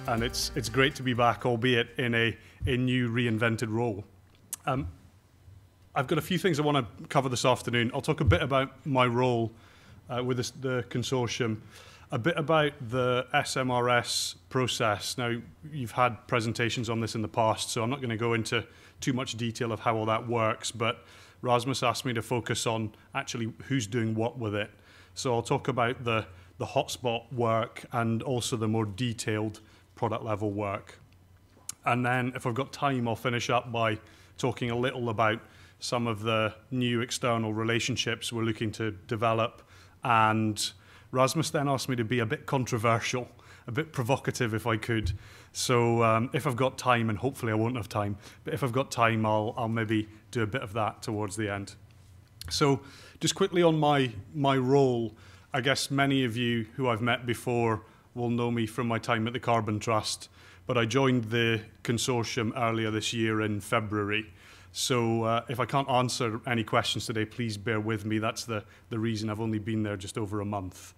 and it's great to be back, albeit in a new reinvented role. I've got a few things I want to cover this afternoon. I'll talk a bit about my role with the consortium, a bit about the SMRS process. Now, you've had presentations on this in the past, so I'm not going to go into too much detail of how all that works, but Rasmus asked me to focus on actually who's doing what with it. So I'll talk about the hotspot work and also the more detailed product level work. And then if I've got time, I'll finish up by talking a little about some of the new external relationships we're looking to develop. And Rasmus then asked me to be a bit controversial, a bit provocative if I could. So if I've got time, and hopefully I won't have time, but if I've got time, I'll maybe do a bit of that towards the end. So just quickly on my role, I guess many of you who I've met before will know me from my time at the Carbon Trust, but I joined the consortium earlier this year in February. So if I can't answer any questions today, please bear with me. That's the reason. I've only been there just over a month.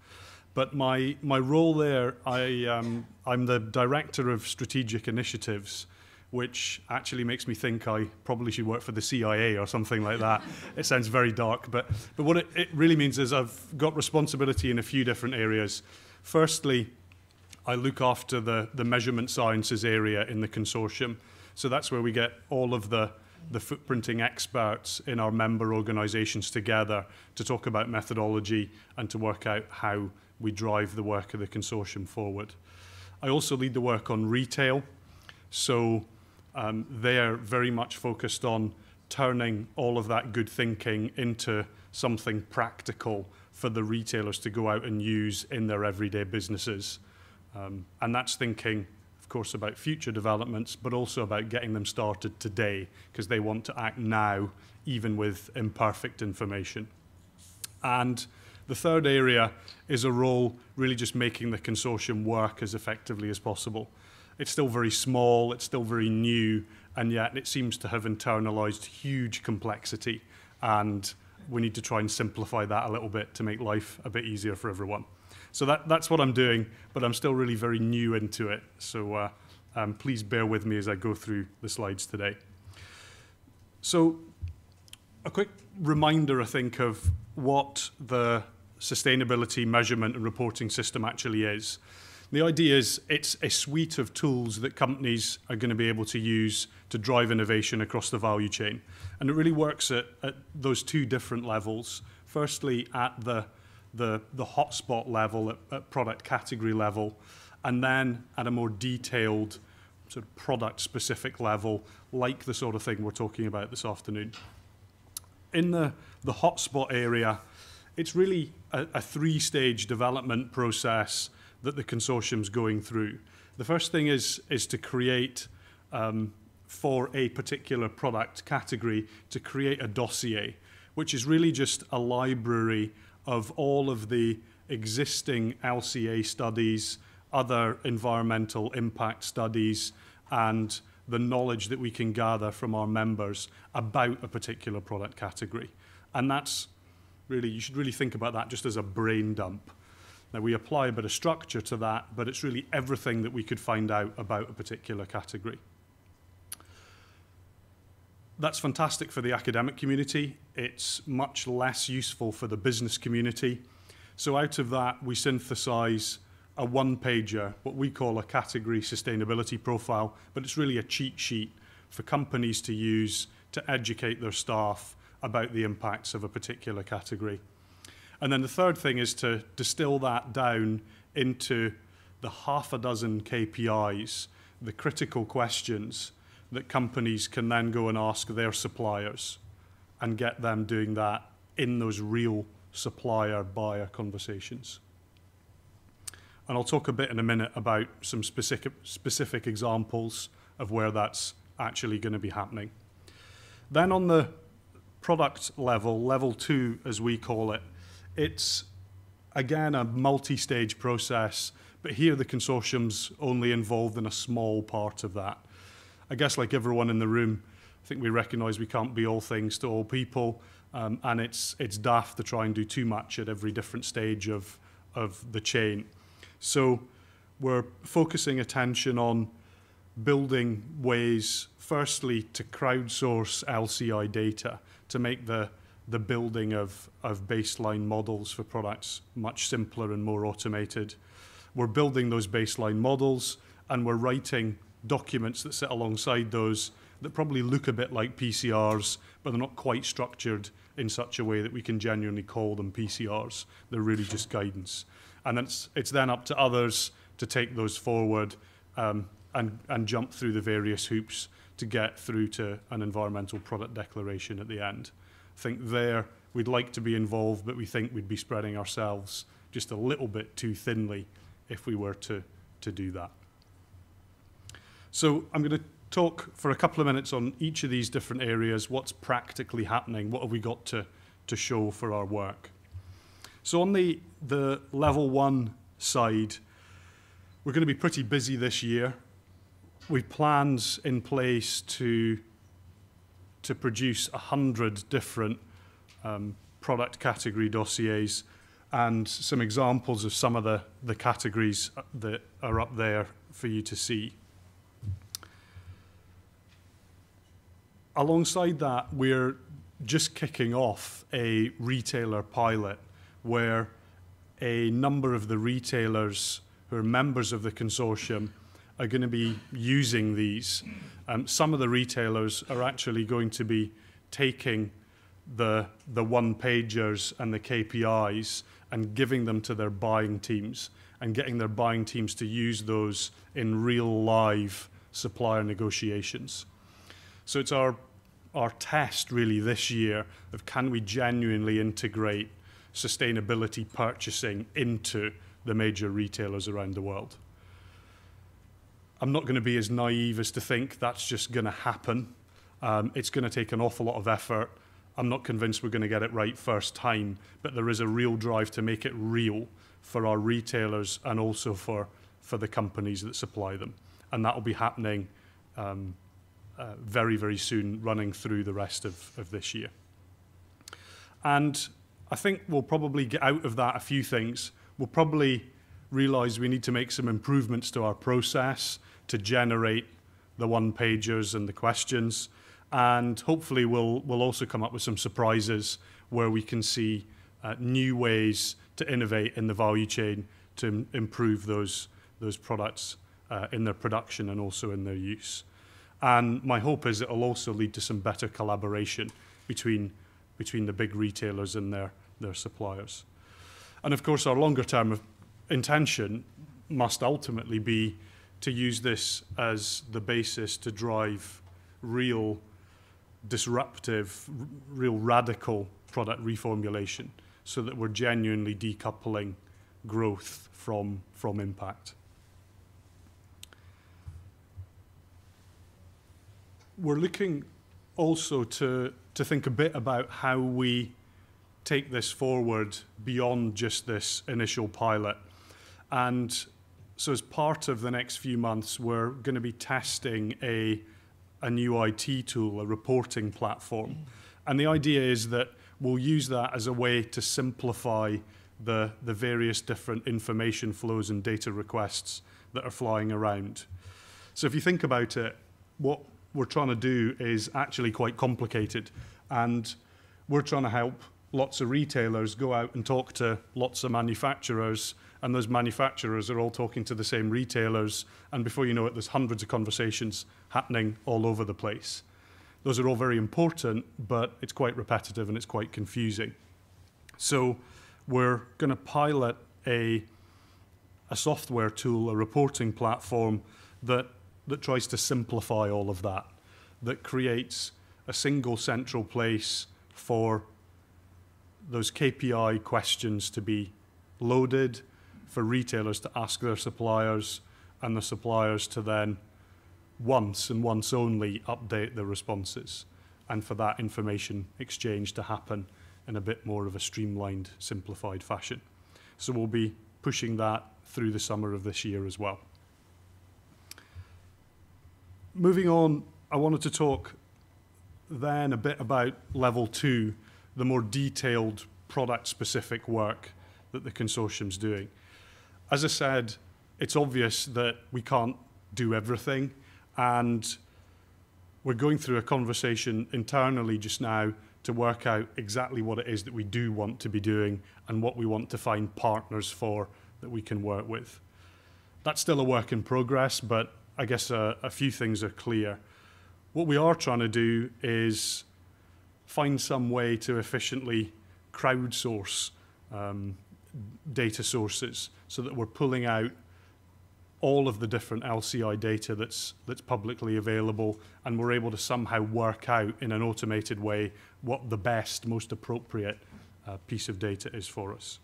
But my role there, I'm the Director of Strategic Initiatives, which actually makes me think I probably should work for the CIA or something like that. It sounds very dark, but what it really means is I've got responsibility in a few different areas. Firstly, I look after the measurement sciences area in the consortium. So that's where we get all of the footprinting experts in our member organisations together to talk about methodology and to work out how we drive the work of the consortium forward. I also lead the work on retail. So they're very much focused on turning all of that good thinking into something practical for the retailers to go out and use in their everyday businesses. And that's thinking, of course, about future developments, but also about getting them started today, because they want to act now, even with imperfect information. And the third area is a role really just making the consortium work as effectively as possible. It's still very small, it's still very new, and yet it seems to have internalized huge complexity. And we need to try and simplify that a little bit to make life a bit easier for everyone. So that's what I'm doing, but I'm still really very new into it. So please bear with me as I go through the slides today. So a quick reminder, I think, of what the sustainability measurement and reporting system actually is. The idea is it's a suite of tools that companies are going to be able to use to drive innovation across the value chain. And it really works at those two different levels. Firstly, at the hotspot level, at product category level, and then at a more detailed sort of product-specific level, like the sort of thing we're talking about this afternoon. In the hotspot area, it's really a three-stage development process that the consortium's going through. The first thing is to create, for a particular product category, to create a dossier, which is really just a library of all of the existing LCA studies, other environmental impact studies, and the knowledge that we can gather from our members about a particular product category. And that's really, you should really think about that just as a brain dump. Now, we apply a bit of structure to that, but it's really everything that we could find out about a particular category. That's fantastic for the academic community. It's much less useful for the business community. So out of that, we synthesize a one-pager, what we call a category sustainability profile, but it's really a cheat sheet for companies to use to educate their staff about the impacts of a particular category. And then the third thing is to distill that down into the half a dozen KPIs, the critical questions that companies can then go and ask their suppliers and get them doing that in those real supplier-buyer conversations. And I'll talk a bit in a minute about some specific examples of where that's actually going to be happening. Then on the product level, level 2 as we call it, it's again a multi-stage process, but here the consortium's only involved in a small part of that. I guess like everyone in the room, I think we recognise we can't be all things to all people, and it's daft to try and do too much at every different stage of the chain. So we're focusing attention on building ways, firstly, to crowdsource LCI data to make the building of baseline models for products much simpler and more automated. We're building those baseline models, and we're writing documents that sit alongside those that probably look a bit like PCRs, but they're not quite structured in such a way that we can genuinely call them PCRs. They're really just guidance. And it's then up to others to take those forward and jump through the various hoops to get through to an environmental product declaration at the end. I think there we'd like to be involved, but we think we'd be spreading ourselves just a little bit too thinly if we were to do that. So I'm going to talk for a couple of minutes on each of these different areas, what's practically happening, what have we got to show for our work. So on the level 1 side, we're going to be pretty busy this year. We've plans in place to produce 100 different product category dossiers, and some examples of some of the categories that are up there for you to see. Alongside that, we're just kicking off a retailer pilot where a number of the retailers who are members of the consortium are going to be using these. Some of the retailers are actually going to be taking the one-pagers and the KPIs and giving them to their buying teams and getting their buying teams to use those in real live supplier negotiations. So it's our test really this year of can we genuinely integrate sustainability purchasing into the major retailers around the world. I'm not going to be as naive as to think that's just going to happen. It's going to take an awful lot of effort. I'm not convinced we're going to get it right first time, but there is a real drive to make it real for our retailers and also for the companies that supply them. And that will be happening very, very soon, running through the rest of this year. And I think we'll probably get out of that a few things. We'll probably realize we need to make some improvements to our process to generate the one-pagers and the questions. And hopefully we'll also come up with some surprises where we can see new ways to innovate in the value chain to improve those products in their production and also in their use. And my hope is it'll also lead to some better collaboration between the big retailers and their suppliers. And of course, our longer term intention must ultimately be to use this as the basis to drive real disruptive, real radical product reformulation so that we're genuinely decoupling growth from impact. We're looking also to think a bit about how we take this forward beyond just this initial pilot. And so as part of the next few months, we're going to be testing a new IT tool, a reporting platform. And the idea is that we'll use that as a way to simplify the various different information flows and data requests that are flying around. So if you think about it, what we're trying to do is actually quite complicated. And we're trying to help lots of retailers go out and talk to lots of manufacturers, and those manufacturers are all talking to the same retailers, and before you know it, there's hundreds of conversations happening all over the place. Those are all very important, but it's quite repetitive and it's quite confusing. So we're going to pilot a software tool, a reporting platform that tries to simplify all of that, that creates a single central place for those KPI questions to be loaded, for retailers to ask their suppliers, and the suppliers to then once and once only update their responses, and for that information exchange to happen in a bit more of a streamlined, simplified fashion. So we'll be pushing that through the summer of this year as well. Moving on, I wanted to talk then a bit about level 2, the more detailed product-specific work that the consortium's doing. As I said, it's obvious that we can't do everything, and we're going through a conversation internally just now to work out exactly what it is that we do want to be doing and what we want to find partners for that we can work with. That's still a work in progress, but I guess a few things are clear. What we are trying to do is find some way to efficiently crowdsource data sources so that we're pulling out all of the different LCI data that's publicly available, and we're able to somehow work out in an automated way what the best, most appropriate piece of data is for us.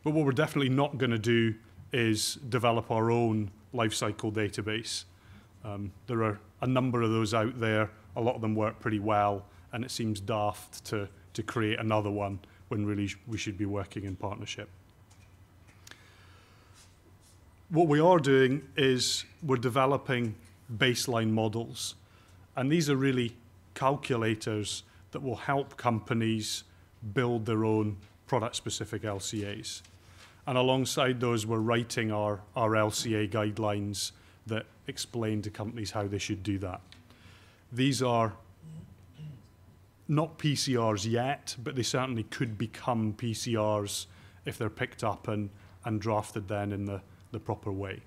But what we're definitely not going to do is develop our own life cycle database. There are a number of those out there. A lot of them work pretty well, and it seems daft to create another one when really we should be working in partnership. What we are doing is we're developing baseline models, and these are really calculators that will help companies build their own product-specific LCAs. And alongside those, we're writing our LCA guidelines that explain to companies how they should do that. These are not PCRs yet, but they certainly could become PCRs if they're picked up and drafted then in the proper way.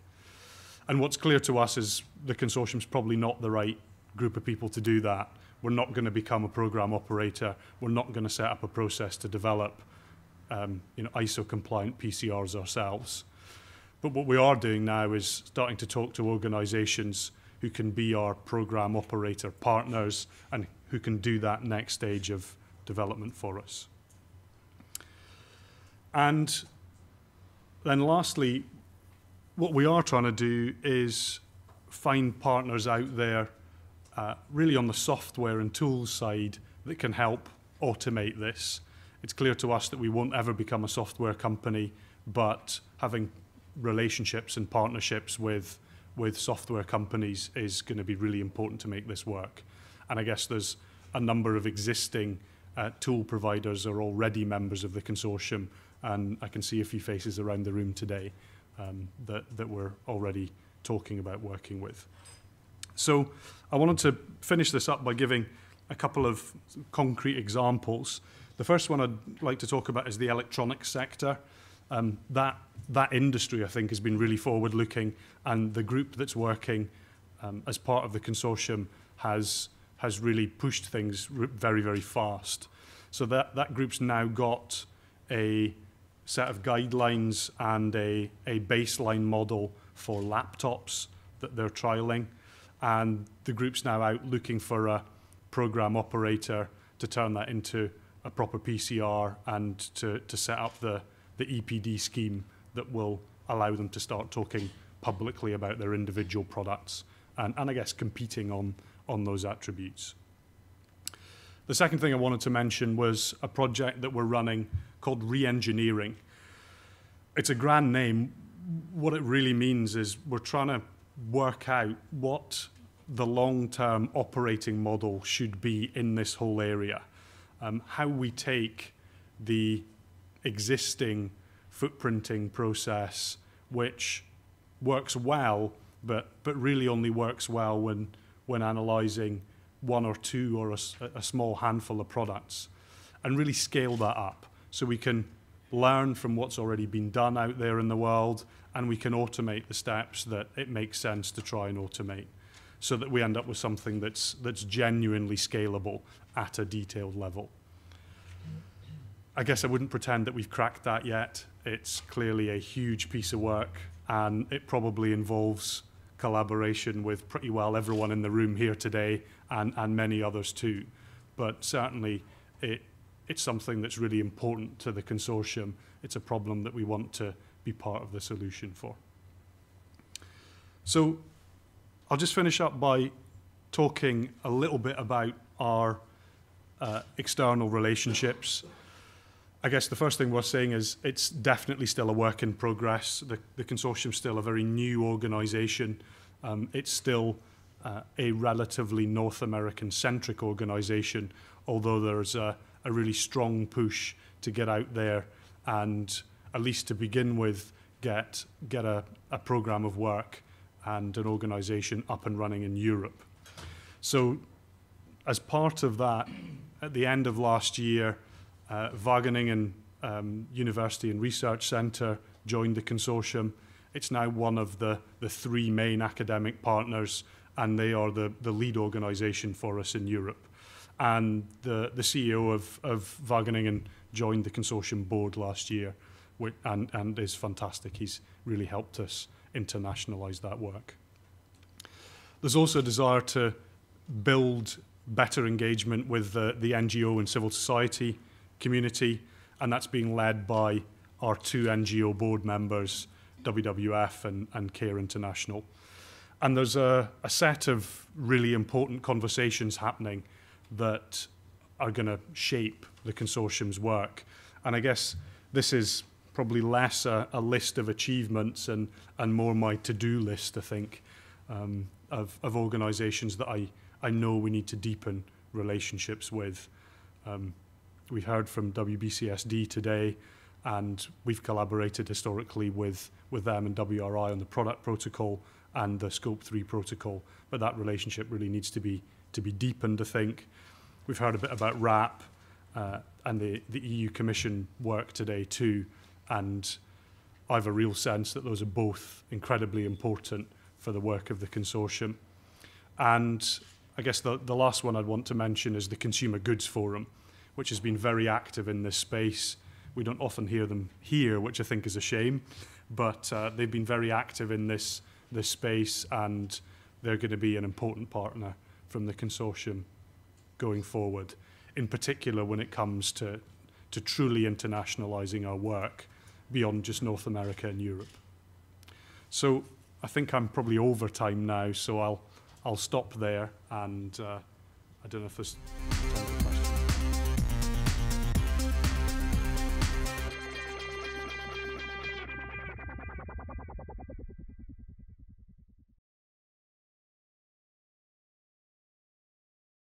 And what's clear to us is the consortium's probably not the right group of people to do that. We're not going to become a program operator. We're not going to set up a process to develop ISO-compliant PCRs ourselves. But what we are doing now is starting to talk to organizations who can be our program operator partners and who can do that next stage of development for us. And then lastly, what we are trying to do is find partners out there really on the software and tools side that can help automate this. It's clear to us that we won't ever become a software company, but having relationships and partnerships with software companies is going to be really important to make this work. And I guess there's a number of existing tool providers are already members of the consortium, and I can see a few faces around the room today that we're already talking about working with. So I wanted to finish this up by giving a couple of concrete examples. The first one I'd like to talk about is the electronics sector. That industry, I think, has been really forward-looking, and the group that's working as part of the consortium has really pushed things very, very fast. So that group's now got a set of guidelines and a baseline model for laptops that they're trialing. And the group's now out looking for a program operator to turn that into a proper PCR and to set up the EPD scheme that will allow them to start talking publicly about their individual products and I guess competing on those attributes. The second thing I wanted to mention was a project that we're running called Re-engineering. It's a grand name. What it really means is we're trying to work out what the long-term operating model should be in this whole area. How we take the existing footprinting process, which works well, but really only works well when analysing one or two or a small handful of products, and really scale that up so we can learn from what's already been done out there in the world, and we can automate the steps that it makes sense to try and automate so that we end up with something that's genuinely scalable at a detailed level. I guess I wouldn't pretend that we've cracked that yet. It's clearly a huge piece of work, and it probably involves collaboration with pretty well everyone in the room here today and many others too. But certainly it's something that's really important to the consortium. It's a problem that we want to be part of the solution for. So I'll just finish up by talking a little bit about our external relationships. I guess the first thing we're saying is it's definitely still a work in progress. The consortium's still a very new organisation. It's still a relatively North American-centric organisation, although there's a really strong push to get out there and, at least to begin with, get a programme of work and an organisation up and running in Europe. So as part of that, at the end of last year, Wageningen University and Research Centre joined the consortium. It's now one of the three main academic partners, and they are the lead organisation for us in Europe. And the CEO of Wageningen joined the consortium board last year, and is fantastic. He's really helped us internationalise that work. There's also a desire to build better engagement with the NGO and civil society community, and that's being led by our two NGO board members, WWF and CARE International. And there's a set of really important conversations happening that are going to shape the consortium's work. And I guess this is probably less a list of achievements and more my to-do list, I think, of organisations that I know we need to deepen relationships with. We've heard from WBCSD today, and we've collaborated historically with them and WRI on the product protocol and the Scope 3 protocol, but that relationship really needs to be deepened, I think. We've heard a bit about RAP and the EU Commission work today too, and I have a real sense that those are both incredibly important for the work of the consortium. And I guess the last one I'd want to mention is the Consumer Goods Forum, which has been very active in this space. We don't often hear them here, which I think is a shame, but they've been very active in this space, and they're going to be an important partner from the consortium going forward, in particular when it comes to truly internationalising our work beyond just North America and Europe. So I think I'm probably over time now, so I'll stop there, and I don't know if there's